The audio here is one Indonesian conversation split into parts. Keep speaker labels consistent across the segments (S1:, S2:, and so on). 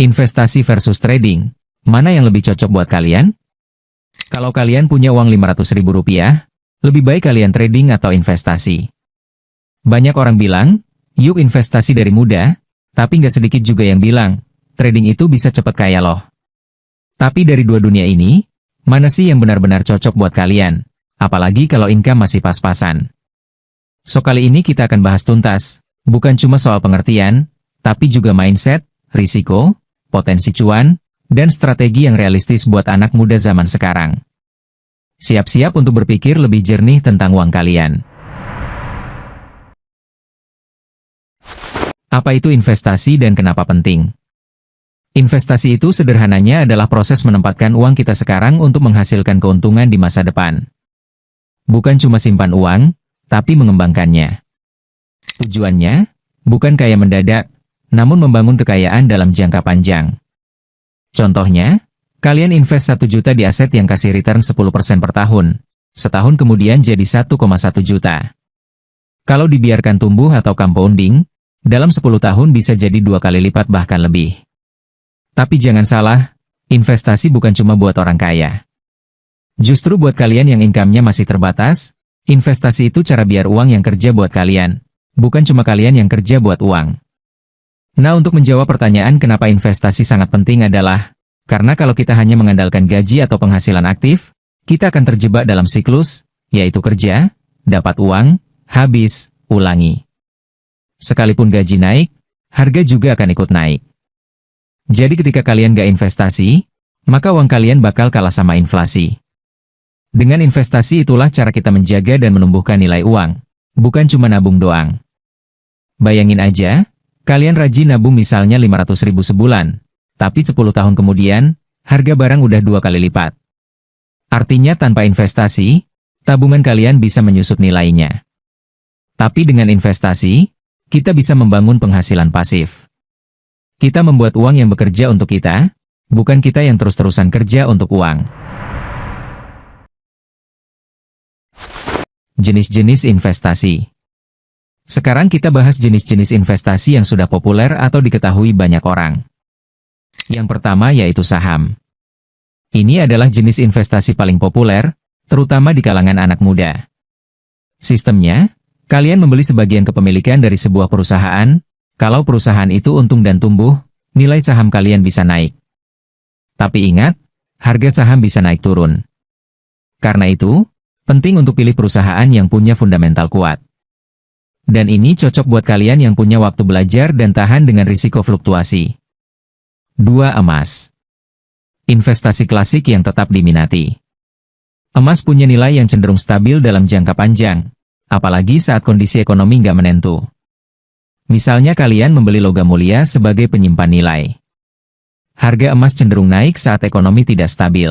S1: Investasi versus trading, mana yang lebih cocok buat kalian? Kalau kalian punya uang Rp500.000, lebih baik kalian trading atau investasi. Banyak orang bilang, yuk investasi dari muda, tapi nggak sedikit juga yang bilang, trading itu bisa cepat kaya loh. Tapi dari dua dunia ini, mana sih yang benar-benar cocok buat kalian? Apalagi kalau income masih pas-pasan. So kali ini kita akan bahas tuntas, bukan cuma soal pengertian, tapi juga mindset, risiko, potensi cuan, dan strategi yang realistis buat anak muda zaman sekarang. Siap-siap untuk berpikir lebih jernih tentang uang kalian. Apa itu investasi dan kenapa penting? Investasi itu sederhananya adalah proses menempatkan uang kita sekarang untuk menghasilkan keuntungan di masa depan. Bukan cuma simpan uang, tapi mengembangkannya. Tujuannya, bukan kaya mendadak, namun membangun kekayaan dalam jangka panjang. Contohnya, kalian invest 1 juta di aset yang kasih return 10% per tahun. Setahun kemudian jadi 1,1 juta. Kalau dibiarkan tumbuh atau compounding, dalam 10 tahun bisa jadi 2 kali lipat bahkan lebih. Tapi jangan salah, investasi bukan cuma buat orang kaya. Justru buat kalian yang income-nya masih terbatas, investasi itu cara biar uang yang kerja buat kalian, bukan cuma kalian yang kerja buat uang. Nah, untuk menjawab pertanyaan kenapa investasi sangat penting adalah, karena kalau kita hanya mengandalkan gaji atau penghasilan aktif, kita akan terjebak dalam siklus, yaitu kerja, dapat uang, habis, ulangi. Sekalipun gaji naik, harga juga akan ikut naik. Jadi ketika kalian gak investasi, maka uang kalian bakal kalah sama inflasi. Dengan investasi itulah cara kita menjaga dan menumbuhkan nilai uang, bukan cuma nabung doang. Bayangin aja, kalian rajin nabung misalnya 500.000 sebulan, tapi 10 tahun kemudian, harga barang udah 2 kali lipat. Artinya tanpa investasi, tabungan kalian bisa menyusut nilainya. Tapi dengan investasi, kita bisa membangun penghasilan pasif. Kita membuat uang yang bekerja untuk kita, bukan kita yang terus-terusan kerja untuk uang. Jenis-jenis investasi. Sekarang kita bahas jenis-jenis investasi yang sudah populer atau diketahui banyak orang. Yang pertama yaitu saham. Ini adalah jenis investasi paling populer, terutama di kalangan anak muda. Sistemnya, kalian membeli sebagian kepemilikan dari sebuah perusahaan, kalau perusahaan itu untung dan tumbuh, nilai saham kalian bisa naik. Tapi ingat, harga saham bisa naik turun. Karena itu, penting untuk pilih perusahaan yang punya fundamental kuat. Dan ini cocok buat kalian yang punya waktu belajar dan tahan dengan risiko fluktuasi. 2. Emas. Investasi klasik yang tetap diminati. Emas punya nilai yang cenderung stabil dalam jangka panjang, apalagi saat kondisi ekonomi nggak menentu. Misalnya kalian membeli logam mulia sebagai penyimpan nilai. Harga emas cenderung naik saat ekonomi tidak stabil.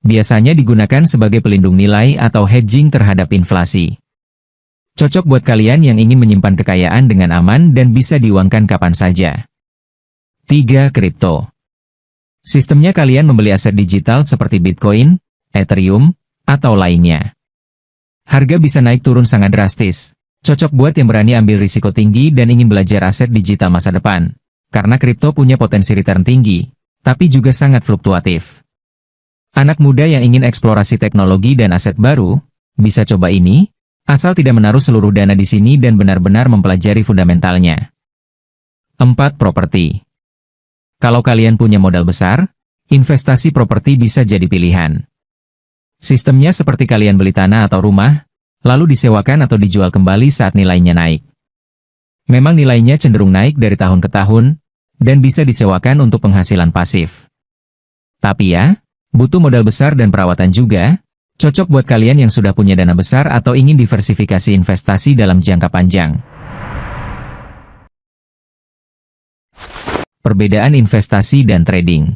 S1: Biasanya digunakan sebagai pelindung nilai atau hedging terhadap inflasi. Cocok buat kalian yang ingin menyimpan kekayaan dengan aman dan bisa diuangkan kapan saja. 3. Kripto. Sistemnya kalian membeli aset digital seperti Bitcoin, Ethereum, atau lainnya. Harga bisa naik turun sangat drastis. Cocok buat yang berani ambil risiko tinggi dan ingin belajar aset digital masa depan. Karena kripto punya potensi return tinggi, tapi juga sangat fluktuatif. Anak muda yang ingin eksplorasi teknologi dan aset baru, bisa coba ini, asal tidak menaruh seluruh dana di sini dan benar-benar mempelajari fundamentalnya. 4. Properti. Kalau kalian punya modal besar, investasi properti bisa jadi pilihan. Sistemnya seperti kalian beli tanah atau rumah, lalu disewakan atau dijual kembali saat nilainya naik. Memang nilainya cenderung naik dari tahun ke tahun, dan bisa disewakan untuk penghasilan pasif. Tapi ya, butuh modal besar dan perawatan juga. Cocok buat kalian yang sudah punya dana besar atau ingin diversifikasi investasi dalam jangka panjang. Perbedaan investasi dan trading.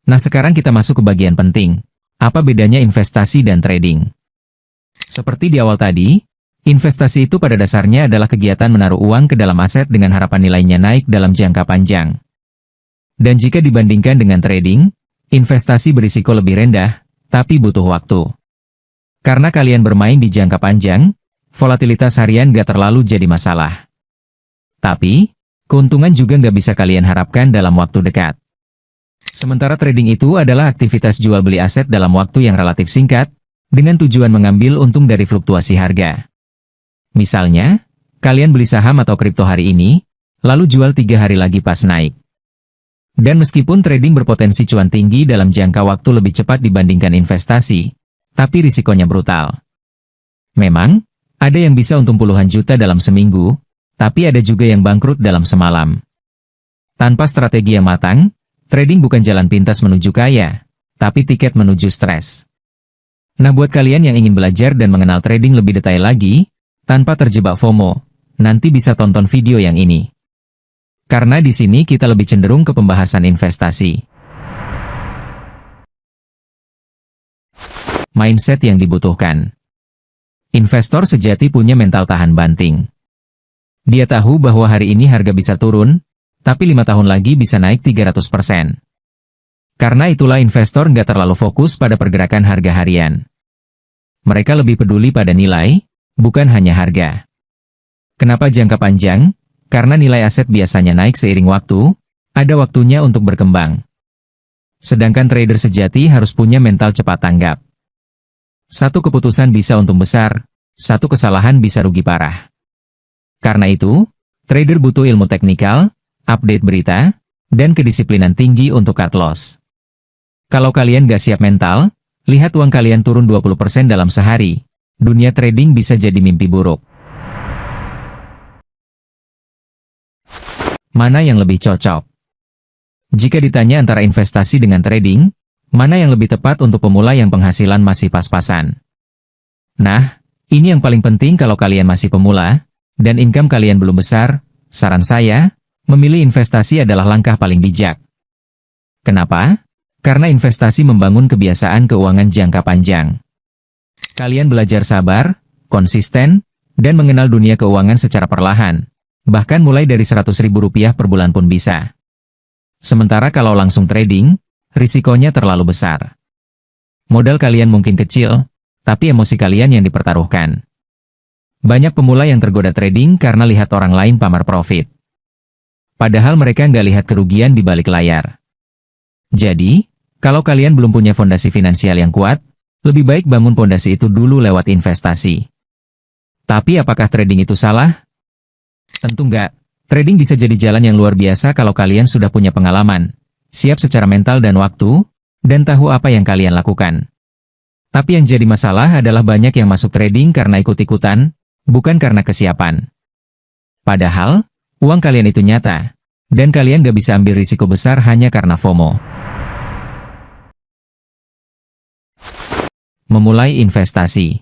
S1: Nah, sekarang kita masuk ke bagian penting. Apa bedanya investasi dan trading? Seperti di awal tadi, investasi itu pada dasarnya adalah kegiatan menaruh uang ke dalam aset dengan harapan nilainya naik dalam jangka panjang. Dan jika dibandingkan dengan trading, investasi berisiko lebih rendah, tapi butuh waktu. Karena kalian bermain di jangka panjang, volatilitas harian gak terlalu jadi masalah. Tapi, keuntungan juga nggak bisa kalian harapkan dalam waktu dekat. Sementara trading itu adalah aktivitas jual beli aset dalam waktu yang relatif singkat, dengan tujuan mengambil untung dari fluktuasi harga. Misalnya, kalian beli saham atau kripto hari ini, lalu jual 3 hari lagi pas naik. Dan meskipun trading berpotensi cuan tinggi dalam jangka waktu lebih cepat dibandingkan investasi, tapi risikonya brutal. Memang, ada yang bisa untung puluhan juta dalam seminggu, tapi ada juga yang bangkrut dalam semalam. Tanpa strategi yang matang, trading bukan jalan pintas menuju kaya, tapi tiket menuju stres. Nah, buat kalian yang ingin belajar dan mengenal trading lebih detail lagi, tanpa terjebak FOMO, nanti bisa tonton video yang ini. Karena di sini kita lebih cenderung ke pembahasan investasi. Mindset yang dibutuhkan. Investor sejati punya mental tahan banting. Dia tahu bahwa hari ini harga bisa turun, tapi 5 tahun lagi bisa naik 300%. Karena itulah investor nggak terlalu fokus pada pergerakan harga harian. Mereka lebih peduli pada nilai, bukan hanya harga. Kenapa jangka panjang? Karena nilai aset biasanya naik seiring waktu, ada waktunya untuk berkembang. Sedangkan trader sejati harus punya mental cepat tanggap. Satu keputusan bisa untung besar, satu kesalahan bisa rugi parah. Karena itu, trader butuh ilmu teknikal, update berita, dan kedisiplinan tinggi untuk cut loss. Kalau kalian gak siap mental, lihat uang kalian turun 20% dalam sehari. Dunia trading bisa jadi mimpi buruk. Mana yang lebih cocok? Jika ditanya antara investasi dengan trading, mana yang lebih tepat untuk pemula yang penghasilan masih pas-pasan? Nah, ini yang paling penting kalau kalian masih pemula, dan income kalian belum besar, saran saya, memilih investasi adalah langkah paling bijak. Kenapa? Karena investasi membangun kebiasaan keuangan jangka panjang. Kalian belajar sabar, konsisten, dan mengenal dunia keuangan secara perlahan. Bahkan mulai dari Rp100.000 per bulan pun bisa. Sementara kalau langsung trading, risikonya terlalu besar. Modal kalian mungkin kecil, tapi emosi kalian yang dipertaruhkan. Banyak pemula yang tergoda trading karena lihat orang lain pamer profit. Padahal mereka nggak lihat kerugian di balik layar. Jadi, kalau kalian belum punya fondasi finansial yang kuat, lebih baik bangun fondasi itu dulu lewat investasi. Tapi apakah trading itu salah? Tentu nggak. Trading bisa jadi jalan yang luar biasa kalau kalian sudah punya pengalaman, siap secara mental dan waktu, dan tahu apa yang kalian lakukan. Tapi yang jadi masalah adalah banyak yang masuk trading karena ikut-ikutan, bukan karena kesiapan. Padahal, uang kalian itu nyata, dan kalian gak bisa ambil risiko besar hanya karena FOMO. Memulai investasi.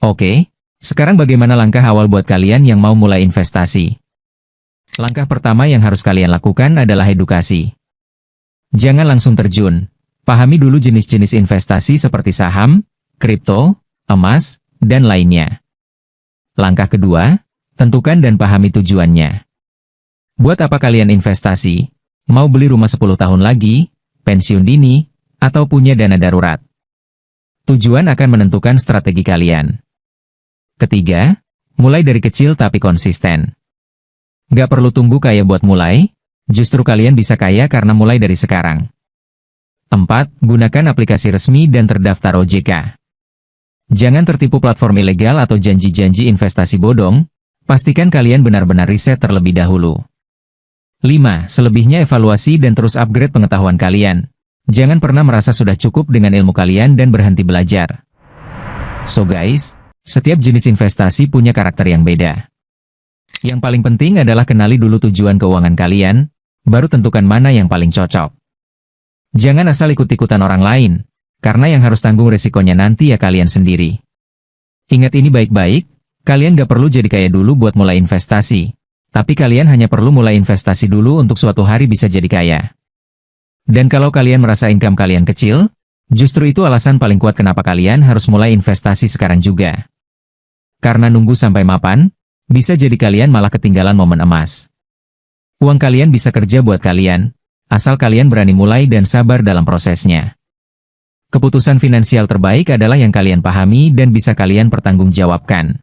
S1: Oke, sekarang bagaimana langkah awal buat kalian yang mau mulai investasi? Langkah pertama yang harus kalian lakukan adalah edukasi. Jangan langsung terjun. Pahami dulu jenis-jenis investasi seperti saham, kripto, emas, dan lainnya. Langkah kedua, tentukan dan pahami tujuannya. Buat apa kalian investasi? Mau beli rumah 10 tahun lagi, pensiun dini, atau punya dana darurat? Tujuan akan menentukan strategi kalian. Ketiga, mulai dari kecil tapi konsisten. Gak perlu tunggu kaya buat mulai, justru kalian bisa kaya karena mulai dari sekarang. 4. Gunakan aplikasi resmi dan terdaftar OJK. Jangan tertipu platform ilegal atau janji-janji investasi bodong, pastikan kalian benar-benar riset terlebih dahulu. 5. Selebihnya evaluasi dan terus upgrade pengetahuan kalian. Jangan pernah merasa sudah cukup dengan ilmu kalian dan berhenti belajar. So guys, setiap jenis investasi punya karakter yang beda. Yang paling penting adalah kenali dulu tujuan keuangan kalian, baru tentukan mana yang paling cocok. Jangan asal ikut-ikutan orang lain, karena yang harus tanggung resikonya nanti ya kalian sendiri. Ingat ini baik-baik, kalian gak perlu jadi kaya dulu buat mulai investasi, tapi kalian hanya perlu mulai investasi dulu untuk suatu hari bisa jadi kaya. Dan kalau kalian merasa income kalian kecil, justru itu alasan paling kuat kenapa kalian harus mulai investasi sekarang juga. Karena nunggu sampai mapan, bisa jadi kalian malah ketinggalan momen emas. Uang kalian bisa kerja buat kalian, asal kalian berani mulai dan sabar dalam prosesnya. Keputusan finansial terbaik adalah yang kalian pahami dan bisa kalian pertanggungjawabkan.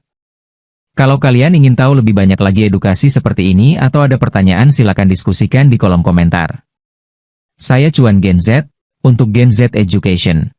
S1: Kalau kalian ingin tahu lebih banyak lagi edukasi seperti ini atau ada pertanyaan silakan diskusikan di kolom komentar. Saya Cuan Gen Z, untuk Gen Z Education.